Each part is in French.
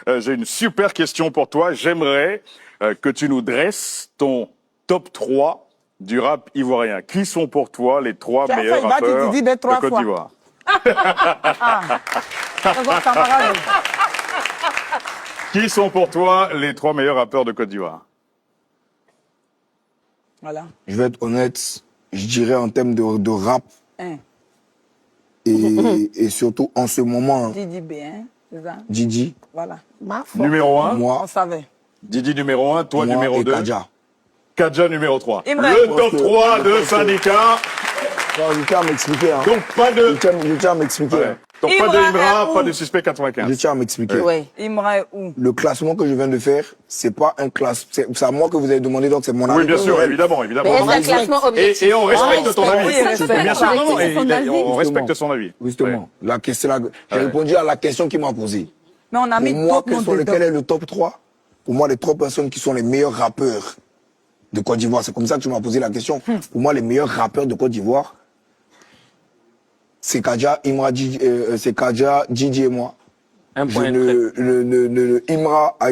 J'ai une super question pour toi. J'aimerais que tu nous dresses ton top 3 du rap ivoirien. Qui sont pour toi les 3 meilleurs rappeurs de Côte d'Ivoire? Qui sont pour toi les 3 meilleurs rappeurs de Côte d'Ivoire? Voilà. Je vais être honnête, je dirais en termes de rap. Et surtout en ce moment. Didi B, c'est ça? Didi. Voilà. Numéro 1. Moi. On savait. Didi numéro 1, toi moi numéro et 2. Kadja. Kadja numéro 3. Le top 3 de Syndicat. Non, je tiens à m'expliquer. Hein. Donc pas de... Je tiens à m'expliquer. Ouais. Donc pas de Imra, pas de Suspect 95. Je tiens à m'expliquer. Oui. Imra est où? Le classement que je viens de faire, c'est pas un classement. C'est à moi que vous avez demandé, donc c'est mon avis. Oui, bien sûr, évidemment. Mais c'est un classement objectif. Et on respecte ton avis. Bien sûr, Justement. on respecte son avis. Justement. La question, j'ai répondu à la question qu'il m'a posée. Mais on a mis pour moi, quel est le top 3? Pour moi, les 3 personnes qui sont les meilleurs rappeurs de Côte d'Ivoire, c'est comme ça que tu m'as posé la question. Pour moi, les meilleurs rappeurs de Côte d'Ivoire, c'est Kadja, c'est Kadja, Didi et moi. Imra a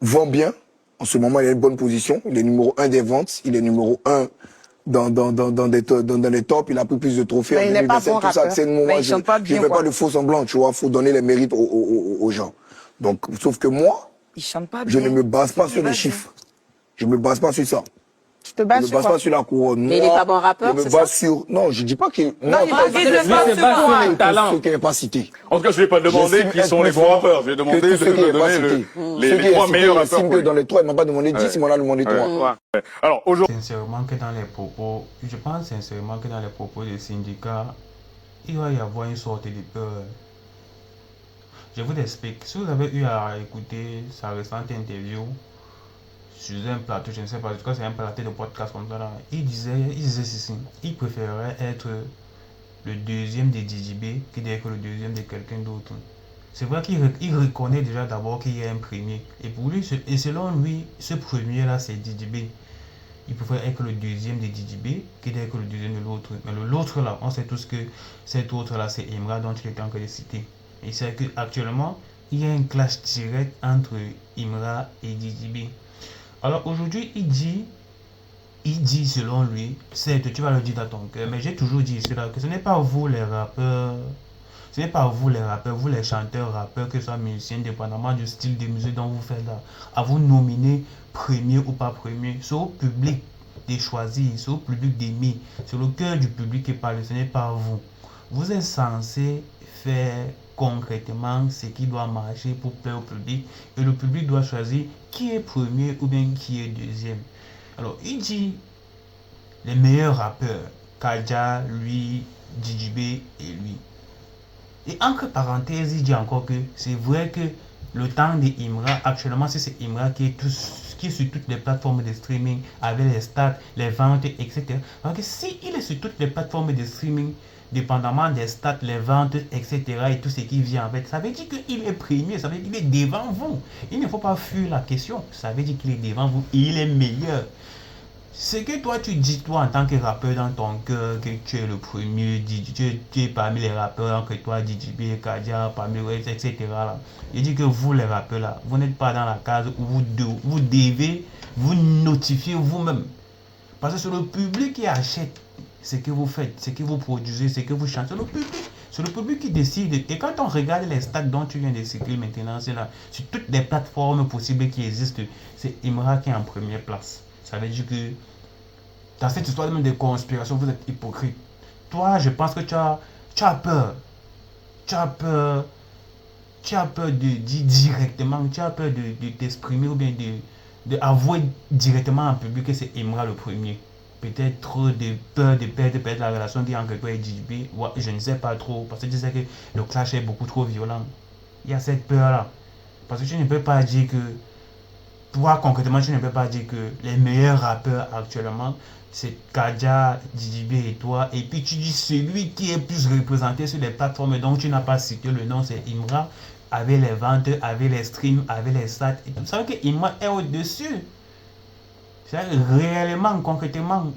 vend bien. En ce moment, il a une bonne position. Il est numéro 1 des ventes. Il est numéro 1 dans les tops. Il a pris plus de trophées. Mais il n'est pas bon rappeur. Je ne fais pas de faux semblants, tu vois. Faut donner les mérites aux gens. Donc, sauf que moi, je ne me base pas sur les chiffres. Je ne me base pas sur ça. Tu te bases sur quoi? Je me base pas sur la couronne. Mais il n'est pas bon rappeur, je me base sur... Non, je dis pas qu'il... Non, il se base sur le talent. Ceux qui n'avaient pas cité. En tout cas, je ne vais pas demander qui sont les bons rappeurs. Je vais demander de donner les 3 meilleurs rappeurs. Dans les 3, il ne m'a pas demandé 10, il m'en a demandé 3. Alors, aujourd'hui... Sincèrement que dans les propos, je pense sincèrement que dans les propos des syndicats, il va y avoir une sorte de peur. Je vous explique. Si vous avez eu à écouter sa récente interview sur un plateau, je ne sais pas, en tout cas c'est un plateau de podcast comme ça là, il disait ceci, il préférerait être le deuxième de DJB que d'être le deuxième de quelqu'un d'autre. C'est vrai qu'il reconnaît déjà d'abord qu'il y a un premier. Et pour lui, et selon lui, ce premier là c'est DJB. Il préfère être le deuxième de DJB que d'être le deuxième de l'autre. Mais l'autre là, on sait tous que cet autre là c'est Imra dont il était en train de citer. Et c'est qu'actuellement, il y a un clash direct entre Imra et DJB. Alors aujourd'hui, il dit selon lui, certes, tu vas le dire dans ton cœur, mais j'ai toujours dit cela, que ce n'est pas vous les rappeurs, vous les chanteurs, rappeurs, que ce soit musiciens, dépendamment du style de musique dont vous faites là, à vous nominer premier ou pas premier. C'est au public de choisir, c'est au public d'aimer, c'est le cœur du public qui parle, ce n'est pas vous. Vous êtes censé faire concrètement ce qui doit marcher pour plaire au public, et le public doit choisir qui est premier ou bien qui est deuxième. Alors il dit les meilleurs rappeurs, Kadja, lui, DJB et lui. Et entre parenthèses, il dit encore que c'est vrai que le temps de Imra, actuellement c'est Imra qui est sur toutes les plateformes de streaming avec les stats, les ventes, etc. Donc si il est sur toutes les plateformes de streaming, dépendamment des stats, les ventes, etc. et tout ce qui vient avec, ça veut dire qu'il est premier, ça veut dire qu'il est devant vous. Il ne faut pas fuir la question, ça veut dire qu'il est devant vous et il est meilleur. Ce que toi tu dis, toi en tant que rappeur dans ton cœur, que tu es le premier, tu es parmi les rappeurs, que toi DJB, Kadja, parmi les etc. Là. Il dit que vous les rappeurs là, vous n'êtes pas dans la case où vous devez vous notifier vous-même. Parce que c'est le public qui achète ce que vous faites, ce que vous produisez, ce que vous chantez. C'est le public qui décide. Et quand on regarde les stats dont tu viens de citer maintenant, c'est là, sur toutes les plateformes possibles qui existent, c'est Imra qui est en première place. Ça veut dire que dans cette histoire même de conspiration, vous êtes hypocrite. Toi, je pense que tu as peur. Tu as peur de dire directement, tu as peur de t'exprimer ou bien d'avouer directement en public que c'est Imra le premier. Peut-être trop de peur de perdre la relation qui est entre toi et DJB. Ouais, je ne sais pas trop. Parce que tu sais que le clash est beaucoup trop violent. Il y a cette peur-là. Parce que tu ne peux pas dire que... Toi, concrètement, tu ne peux pas dire que les meilleurs rappeurs actuellement, c'est Kadja, DJB et toi. Et puis tu dis celui qui est plus représenté sur les plateformes dont tu n'as pas cité le nom, c'est Imra. Avec les ventes, avec les streams, avec les stats. Et tout. Ça veut dire que Imra est au-dessus. C'est réellement, concrètement,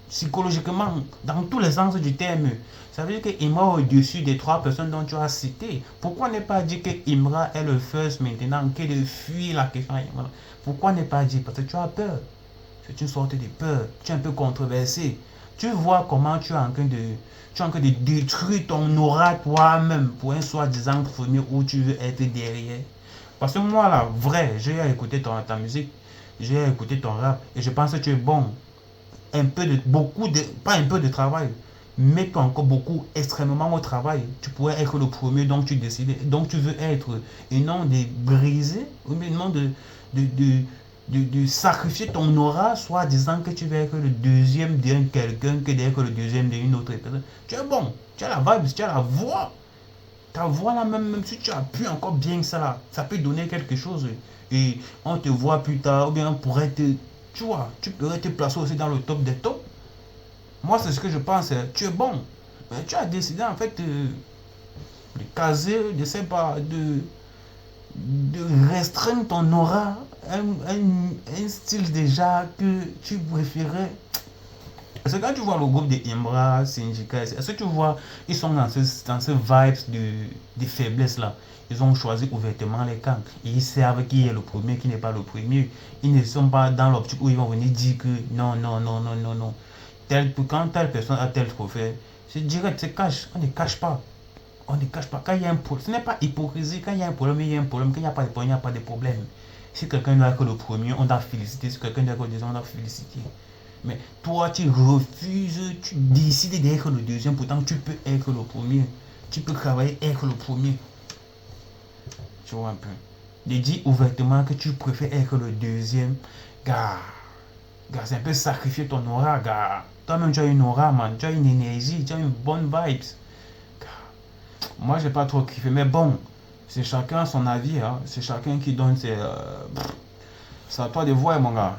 psychologiquement, dans tous les sens du terme. Ça veut dire que Imra au-dessus des 3 personnes dont tu as cité. Pourquoi ne pas dire que Imra est le first maintenant, que de fuir la question? Pourquoi ne pas dire? Parce que tu as peur. C'est une sorte de peur. Tu es un peu controversé. Tu vois comment tu es en train de détruire ton aura toi-même pour un soi-disant premier où tu veux être derrière. Parce que moi là, vrai, j'ai écouté ta musique, j'ai écouté ton rap et je pense que tu es bon. Pas un peu de travail, mais pas encore beaucoup, extrêmement au travail. Tu pourrais être le premier, donc tu décides, donc tu veux être, et non de briser, ou non de sacrifier ton aura, soit disant que tu veux être le deuxième d'un quelqu'un, que d'être le deuxième d'une autre personne. Tu es bon, tu as la vibe, tu as la voix. Ta voix là, même si tu appuies encore bien ça là, ça peut donner quelque chose. Et on te voit plus tard, ou bien on pourrait te... Tu vois, tu pourrais te placer aussi dans le top des tops. Moi, c'est ce que je pense. Tu es bon. Mais tu as décidé, en fait, de caser, je sais pas, de restreindre ton aura. Un style déjà que tu préférais. Parce que quand tu vois le groupe de Imra, Syndicat, est-ce que tu vois, ils sont dans ce vibes de faiblesse là. Ils ont choisi ouvertement les camps. Et ils savent qui est le premier, qui n'est pas le premier. Ils ne sont pas dans l'optique où ils vont venir dire que non. Quand telle personne a tel trophée, c'est direct, c'est cash. On ne cache pas. On ne cache pas. Quand il y a un problème, ce n'est pas hypocrisie. Quand il y a un problème, il y a un problème. Quand il n'y a pas de problème, il n'y a pas de problème. Si quelqu'un doit être le premier, on doit féliciter. Si quelqu'un doit être le deuxième, on doit féliciter. Mais toi, tu refuses, tu décides d'être le deuxième, pourtant tu peux être le premier. Tu peux travailler, être le premier. Tu vois un peu. De dire ouvertement que tu préfères être le deuxième, gars, c'est un peu sacrifier ton aura, gars. Toi-même, tu as une aura, man. Tu as une énergie, tu as une bonne vibes. Gars. Moi, j'ai pas trop kiffé, mais bon, c'est chacun son avis, hein. C'est chacun qui donne ses... c'est à toi de voir, mon gars.